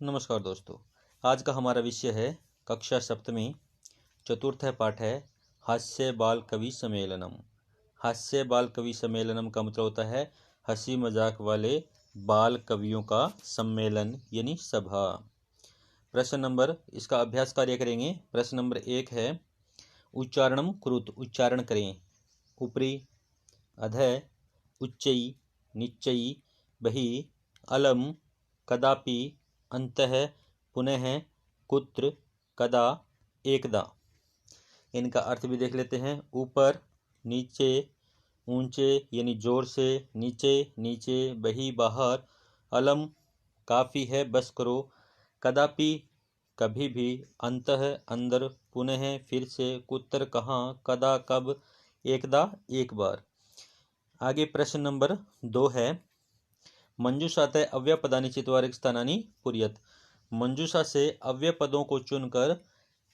नमस्कार दोस्तों। आज का हमारा विषय है कक्षा सप्तमी चतुर्थ पाठ है हास्य बाल कवि सम्मेलनम। हास्य बाल कवि सम्मेलनम का मतलब होता है हंसी मजाक वाले बाल कवियों का सम्मेलन यानी सभा। प्रश्न नंबर इसका अभ्यास कार्य करेंगे। प्रश्न नंबर 1 है उच्चारणम कुरुत, उच्चारण करें। ऊपरी, अधः, उच्चई, निच्चई, बहि, अलम, कदापि, अंतः, पुनः, कुत्र, कदा, एकदा। इनका अर्थ भी देख लेते हैं। ऊपर, नीचे, ऊंचे यानी जोर से, नीचे नीचे, बही बाहर, अलम काफ़ी है बस करो, कदापि कभी भी, अंतः अंदर, पुनः फिर से, कुत्र कहाँ, कदा कब, एकदा एक बार। आगे प्रश्न नंबर 2 है मंजूषातः अव्यय पदानि चित्वा रिक्त स्थानानि पूरयत। मंजूषा से अव्यय पदों को चुनकर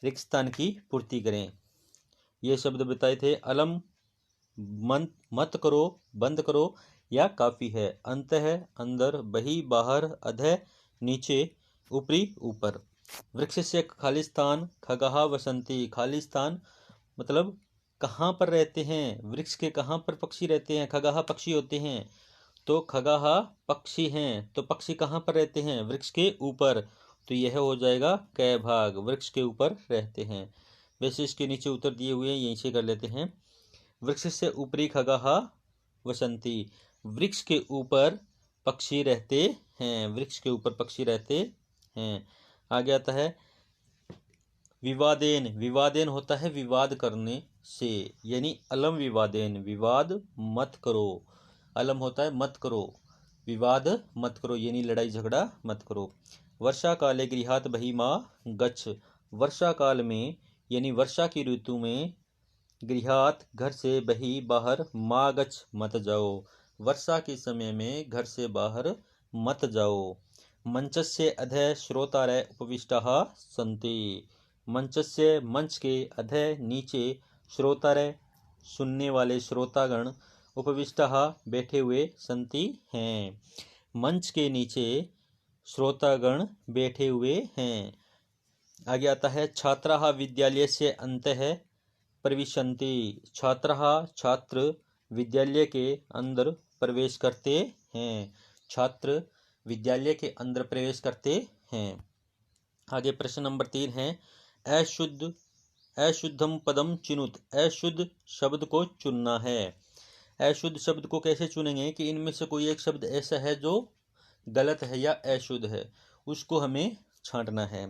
रिक्त स्थान की पूर्ति करें। ये शब्द बताए थे। अलम मत करो, बंद करो या काफ़ी है, अंतः अंदर, बही बाहर, अधः नीचे, ऊपरी ऊपर। वृक्ष से खाली स्थान, खगहा वसंती, खाली स्थान मतलब कहाँ पर रहते हैं, वृक्ष के कहाँ पर पक्षी रहते हैं। खगहा पक्षी होते हैं तो खगहा पक्षी हैं, तो पक्षी कहाँ पर रहते हैं, वृक्ष के ऊपर, तो यह हो जाएगा कै भाग, वृक्ष के ऊपर रहते हैं। वैसे इसके नीचे उत्तर दिए हुए हैं, यहीं से कर लेते हैं। वृक्ष से ऊपरी खगहा वसंती, वृक्ष के ऊपर पक्षी रहते हैं, वृक्ष के ऊपर पक्षी रहते हैं। आगे आता है विवादेन, विवादेन होता है विवाद करने से, यानी अलम विवादेन, विवाद मत करो। अलम होता है मत करो, विवाद मत करो यानी लड़ाई झगड़ा मत करो। वर्षा काले गृहात बहि माँ गच्छ, वर्षा काल में यानी वर्षा की ऋतु में, गृहात घर से, बही बाहर, माँ गच्छ मत जाओ, वर्षा के समय में घर से बाहर मत जाओ। मंचस्य अधः श्रोतारः उपविष्टाः सन्ति, मंचस्य मंच के, अधः नीचे, श्रोतारः सुनने वाले श्रोतागण, उपविष्टाः बैठे हुए, सन्ति हैं, मंच के नीचे श्रोतागण बैठे हुए हैं। आगे आता है छात्राः विद्यालयस्य अन्तः प्रविशन्ति, छात्राः छात्र विद्यालय के अंदर प्रवेश करते हैं, छात्र विद्यालय के अंदर प्रवेश करते हैं। आगे प्रश्न नंबर 3 है अशुद्धम पदम चिनुत, अशुद्ध शब्द को चुनना है। अशुद्ध शब्द को कैसे चुनेंगे कि इनमें से कोई एक शब्द ऐसा है जो गलत है या अशुद्ध है, उसको हमें छांटना है।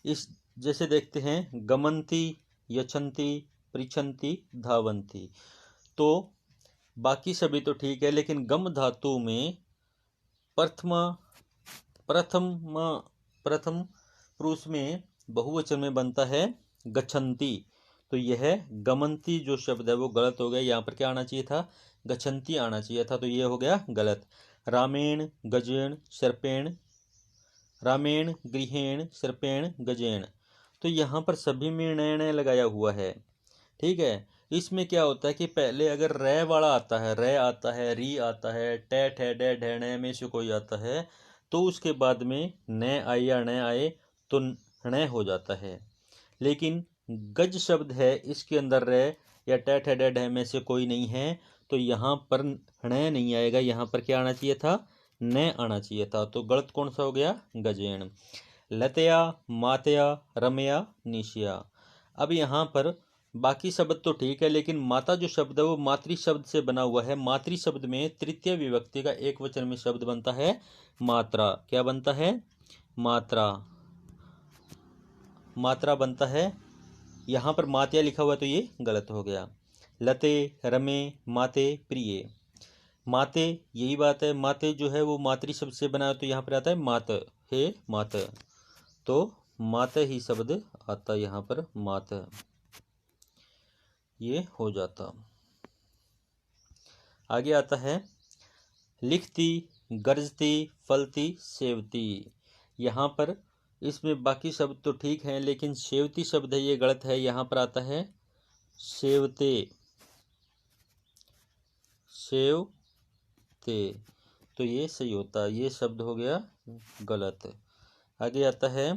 इस जैसे देखते हैं गमंती, यछंती, पृछंती, धावंती, तो बाकी सभी तो ठीक है, लेकिन गम धातु में प्रथम पुरुष में बहुवचन में बनता है गच्छन्ति, तो यह गमंती जो शब्द है वो गलत हो गया। यहाँ पर क्या आना चाहिए था, गच्छन्ति आना चाहिए था, तो ये हो गया गलत। रामेण गजेण सर्पेण, रामेण गृहेण सर्पेण गजेण, तो यहाँ पर सभी में नय लगाया हुआ है। ठीक है, इसमें क्या होता है कि पहले अगर रे वाला आता है, रे आता है, री आता है, टे ठे डे ढे में से कोई आता है, तो उसके बाद में न आए या न आए तो न हो जाता है। लेकिन गज शब्द है, इसके अंदर रे या टे ठे डे ढे में से कोई नहीं है, तो यहाँ पर न नहीं आएगा, यहाँ पर क्या आना चाहिए था, न आना चाहिए था, तो गलत कौन सा हो गया, गजेण। लतया मातया रमया निशिया, अब यहाँ पर बाकी शब्द तो ठीक है, लेकिन माता जो शब्द है वो मातृ शब्द से बना हुआ है। मातृ शब्द में तृतीय विभक्ति का एक वचन में शब्द बनता है मात्रा। क्या बनता है, मात्रा, मात्रा बनता है। यहाँ पर मात्या लिखा हुआ है तो ये गलत हो गया। लते रमे माते प्रिय, माते यही बात है, माते जो है वो मातृ शब्द से बना है, तो यहाँ पर आता है मात, हे मात, तो मात ही शब्द आता है यहाँ पर, मात, ये हो जाता। आगे आता है लिखती गरजती फलती सेवती, यहाँ पर इसमें बाकी शब्द तो ठीक हैं, लेकिन सेवती शब्द है ये गलत है। यहाँ पर आता है सेवते, सेवते, तो ये सही होता है, ये शब्द हो गया गलत। आगे आता है,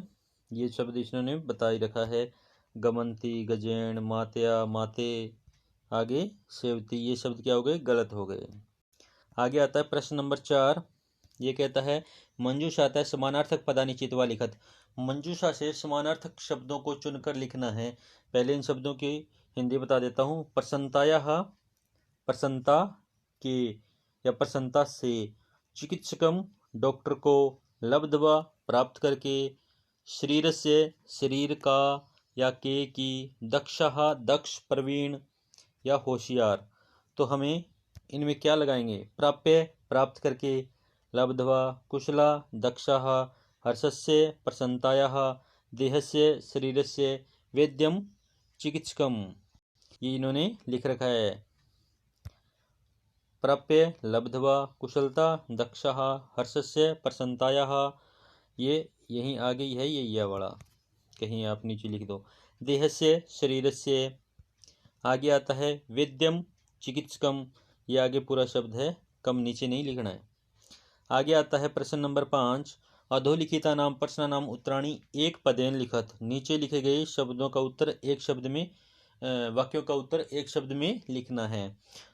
ये शब्द इन्होंने बता ही रखा है, गमंती, गजेण, मात्या, माते, आगे सेवती, ये शब्द क्या हो गए, गलत हो गए। आगे आता है प्रश्न नंबर 4। ये कहता है मंजूषा है समानार्थक पदानि चित्वा लिखत। मंजूषा से समानार्थक शब्दों को चुनकर लिखना है। पहले इन शब्दों की हिंदी बता देता हूँ। प्रसन्नतायाः, प्रसन्नता के या प्रसन्नता से, चिकित्सकम, डॉक्टर को, लब्ध्वा, प्राप्त करके, शरीरस्य, शरीर का या के की, दक्षः, दक्ष, प्रवीण या होशियार। तो हमें इनमें क्या लगाएंगे, प्राप्य, प्राप्त करके, लब्ध्वा, कुशला, दक्षः, हर्षस्य, प्रसन्नतायाः, देहस्य, शरीरस्य, वेद्यम, चिकित्सकम, ये इन्होंने लिख रखा है। प्राप्य, लब्ध्वा, कुशलता, दक्षः, हर्षस्य, प्रसन्नतायाः, ये यहीं आगे है, ये वाला कहीं आप नीचे लिख दो। देहस्य, शरीरस्य, आगे आता है वेद्यम, चिकित्सकम, ये आगे पूरा शब्द है, कम नीचे नहीं लिखना है। आगे आता है प्रश्न नंबर 5। अधोलिखिता नाम प्रश्न नाम उत्तराणी एक पदेन लिखत। नीचे लिखे गए शब्दों का उत्तर एक शब्द में, वाक्यों का उत्तर एक शब्द में लिखना है।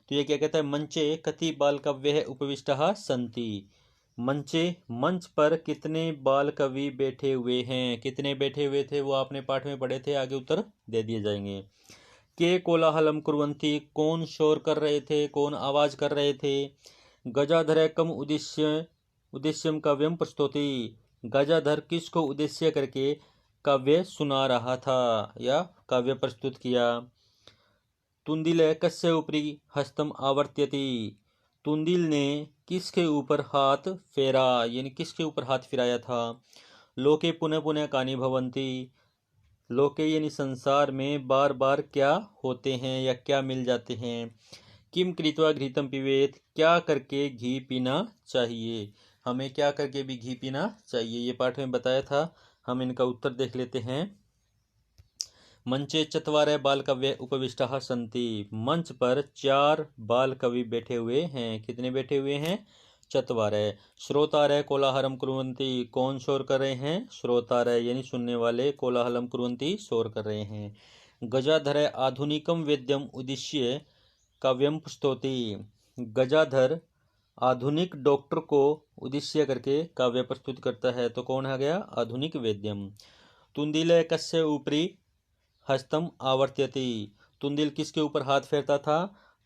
तो ये क्या कहता है, मंचे कति बाल कव्य उपविष्टः सन्ति। मंचे, मंच पर कितने बाल कवि बैठे हुए हैं। कितने बैठे हुए थे वो आपने पाठ में पढ़े थे, आगे उत्तर दे दिए जाएंगे। के कोलाहलम कुर्वन्ति, कौन शोर कर रहे थे, कौन आवाज कर रहे थे। गजाधर कम उद्देश्यम काव्यम प्रस्तुति, गजाधर किसको उद्देश्य करके काव्य सुना रहा था या काव्य प्रस्तुत किया। तुंदिल कस्य ऊपरी हस्तम आवर्त्यति, तुंदिल ने किसके ऊपर हाथ फेरा, यानी किसके ऊपर हाथ फिराया था। लोके पुनः पुनः कानि भवन्ति, लोके यानी संसार में बार बार क्या होते हैं या क्या मिल जाते हैं। किम कृत्वा घृतम पिबेत, क्या करके घी पीना चाहिए, हमें क्या करके भी घी पीना चाहिए, ये पाठ में बताया था। हम इनका उत्तर देख लेते हैं। मंचे चत्वारः बाल कवय उपविष्टाः सन्ति, मंच पर 4 बाल कवि बैठे हुए हैं। कितने बैठे हुए हैं, चत्वारः। श्रोतारः कोलाहलम कुर्वन्ति, कौन शोर कर रहे हैं, श्रोतारः यानी सुनने वाले, कोलाहलम कुर्वन्ति शोर कर रहे हैं। गजाधर आधुनिकम वेद्यम उद्देश्य काव्यम प्रस्तौति, गजाधर आधुनिक डॉक्टर को उद्देश्य करके काव्य प्रस्तुत करता है। तो कौन आ गया, आधुनिक वेद्यम। तुंदिल कस्य ऊपरी हस्तम आवर्त्यति, तुंदिल किसके ऊपर हाथ फेरता था,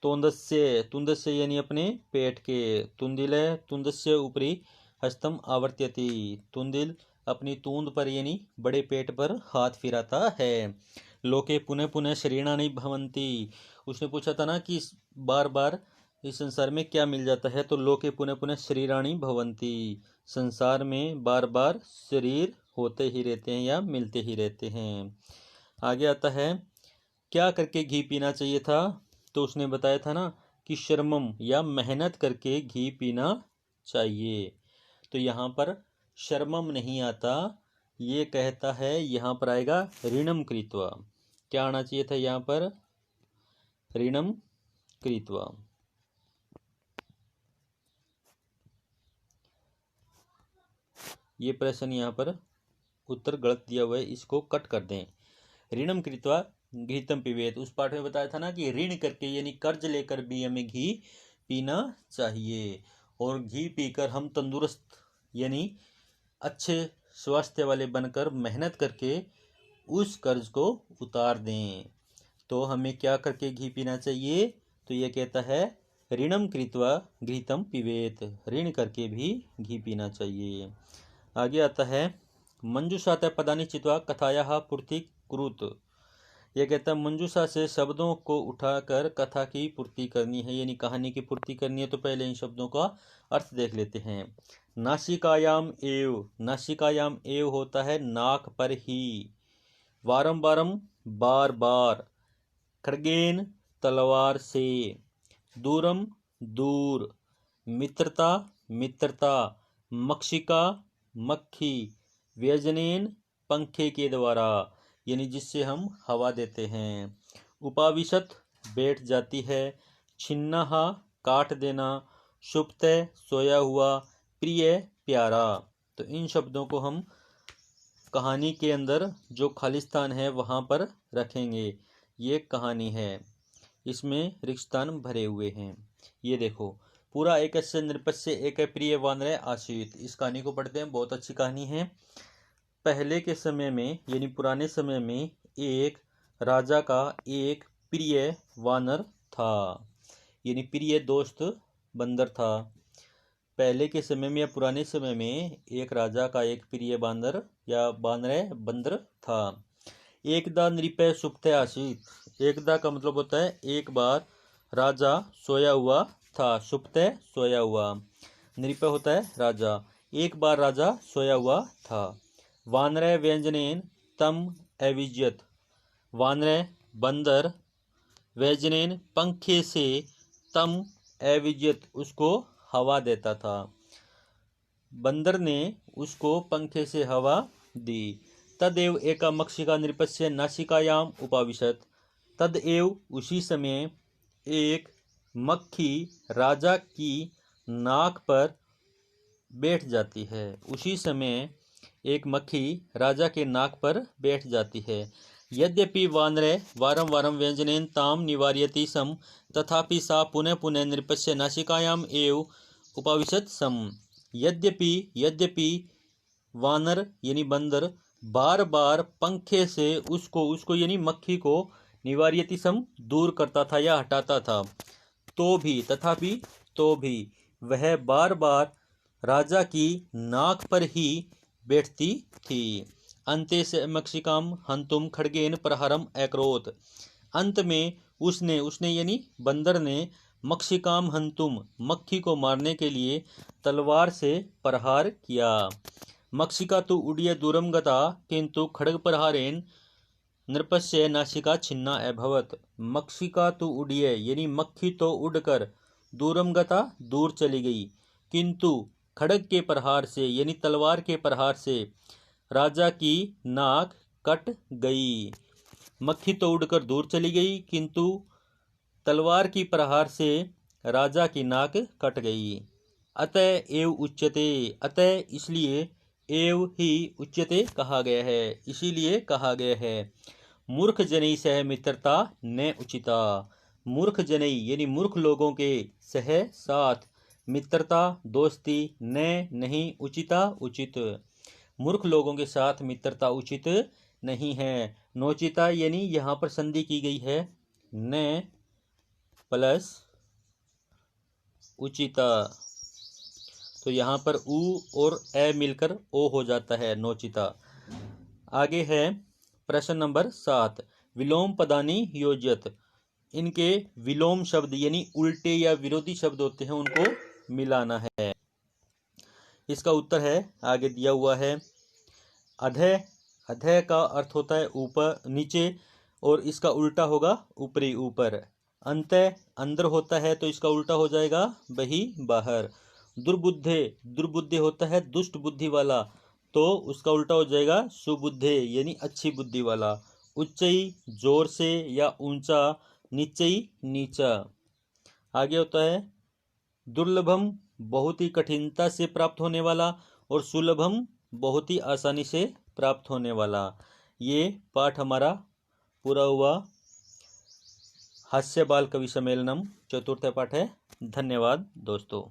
तुंदस्य, तुंदस्य यानी अपने पेट के। तुंदिल तुंदस्य ऊपरी हस्तम आवर्त्यति, तुंदिल अपनी तूंद पर यानी बड़े पेट पर हाथ फिराता है। लोके पुनः पुनः शरीराणि भवन्ति, उसने पूछा था ना कि बार बार इस संसार में क्या मिल जाता है। तो लोके पुनः पुनः शरीराणि भवन्ति, संसार में बार बार शरीर होते ही रहते हैं या मिलते ही रहते हैं। आगे आता है, क्या करके घी पीना चाहिए था। तो उसने बताया था ना कि श्रमम या मेहनत करके घी पीना चाहिए। तो यहाँ पर श्रमम नहीं आता, ये कहता है, यहाँ पर आएगा ऋणम कृत्वा। क्या आना चाहिए था यहाँ पर, ऋणम कृत्वा। ये प्रश्न यहाँ पर उत्तर गलत दिया हुआ है, इसको कट कर दें। ऋणम कृत्वा घृतम पिबेत, उस पाठ में बताया था ना कि ऋण करके यानी कर्ज लेकर भी हमें घी पीना चाहिए, और घी पीकर हम तंदुरुस्त यानी अच्छे स्वास्थ्य वाले बनकर मेहनत करके उस कर्ज को उतार दें। तो हमें क्या करके घी पीना चाहिए, तो ये कहता है ऋणम कृत्वा घृतम पिबेत, ऋण करके भी घी पीना चाहिए। आगे आता है, मंजूषातः पदानि चित्वा कथायाः पूर्ति कुरुत, यह कहता है मंजूषा से शब्दों को उठाकर कथा की पूर्ति करनी है, यानी कहानी की पूर्ति करनी है। तो पहले इन शब्दों का अर्थ देख लेते हैं। नासिकायाम एव, नासिकायाम एव होता है नाक पर ही। वारंबारम बार बार, खड्गेन तलवार से, दूरम दूर, मित्रता मित्रता, मक्षिका मक्खी, व्यजनेन पंखे के द्वारा यानी जिससे हम हवा देते हैं। उपाविशत बैठ जाती है, छिन्नः काट देना, सुप्त सोया हुआ, प्रिय प्यारा। तो इन शब्दों को हम कहानी के अंदर जो खालिस्तान है वहाँ पर रखेंगे। ये कहानी है, इसमें रिक्तस्थान भरे हुए हैं। ये देखो, पूरा एकस्य नृपस्य एक प्रिय वानरे आसीत। इस कहानी को पढ़ते हैं, बहुत अच्छी कहानी है। पहले के समय में यानी पुराने समय में एक राजा का एक प्रिय वानर था, यानी प्रिय दोस्त बंदर था। पहले के समय में या पुराने समय में एक राजा का एक प्रिय बांदर या बानरे बंदर था। एकदा नृपय सुप्ते आसीत। एकदा का मतलब होता है एक बार राजा सोया हुआ था। सुप्ते सोया हुआ, नृपय होता है राजा। एक बार राजा सोया हुआ था। वानरे व्यंजनेन तम अविज्यत। वानरे बंदर व्यंजनेन पंखे से तम अविज्यत उसको हवा देता था। बंदर ने उसको पंखे से हवा दी। तदेव एका मक्षिका नृपस्य नासिकायाम उपाविशत। तदेव उसी समय एक मक्खी राजा की नाक पर बैठ जाती है। उसी समय एक मक्खी राजा के नाक पर बैठ जाती है। यद्यपि वानरे वारं वारं व्यंजनेन ताम निवार्यति सम, तथापि सा पुनः पुनः नृपस्य नासिकायाम एव उपाविशत सम। यद्यपि वानर यानी बंदर बार बार पंखे से उसको यानी मक्खी को निवार्यति सम दूर करता था या हटाता था, तथापि तो भी वह बार बार राजा की नाक पर ही बैठती थी। अंते से मक्षिकाम हंतुम खड्गेन प्रहारम अकरोत। अंत में उसने यानी बंदर ने मक्षिकाम हंतुम मक्खी को मारने के लिए तलवार से प्रहार किया। मक्षिका तो उड़िय दूरम गता किंतु खड्ग प्रहारेण नृपस्य नासिका छिन्ना अभवत। मक्षिका तो उड़िय यानी मक्खी तो उड़कर दूरम गता दूर चली गई, किंतु खड्ग के प्रहार से यानी तलवार के प्रहार से राजा की नाक कट गई। मक्खी तो उड़कर दूर चली गई, किंतु तलवार की प्रहार से राजा की नाक कट गई। अतः एव उच्यते, अतः इसलिए, एव ही उच्यते कहा गया है, इसीलिए कहा गया है। मूर्ख जनई सह मित्रता न उचिता। मूर्ख जनई यानी मूर्ख लोगों के सह साथ मित्रता दोस्ती न नहीं उचिता उचित। मूर्ख लोगों के साथ मित्रता उचित नहीं है। नोचिता यानी यहाँ पर संधि की गई है, न प्लस उचिता, तो यहाँ पर उ और ए मिलकर ओ हो जाता है, नोचिता। आगे है प्रश्न नंबर 7। विलोम पदानी योज्यत। इनके विलोम शब्द यानी उल्टे या विरोधी शब्द होते हैं, उनको मिलाना है। इसका उत्तर है आगे दिया हुआ है। अधः, अधः का अर्थ होता है ऊपर नीचे, और इसका उल्टा होगा ऊपरी ऊपर। अंत अंदर होता है तो इसका उल्टा हो जाएगा बही बाहर। दुर्बुद्धे, दुर्बुद्धि होता है दुष्ट बुद्धि वाला, तो उसका उल्टा हो जाएगा सुबुद्धे यानी अच्छी बुद्धि वाला। उच्चई जोर से या ऊंचा, नीचई नीचा। आगे होता है दुर्लभम बहुत ही कठिनता से प्राप्त होने वाला, और सुलभम बहुत ही आसानी से प्राप्त होने वाला। ये पाठ हमारा पूरा हुआ। हास्य बाल कवि सम्मेलनम चतुर्थ पाठ है। धन्यवाद दोस्तों।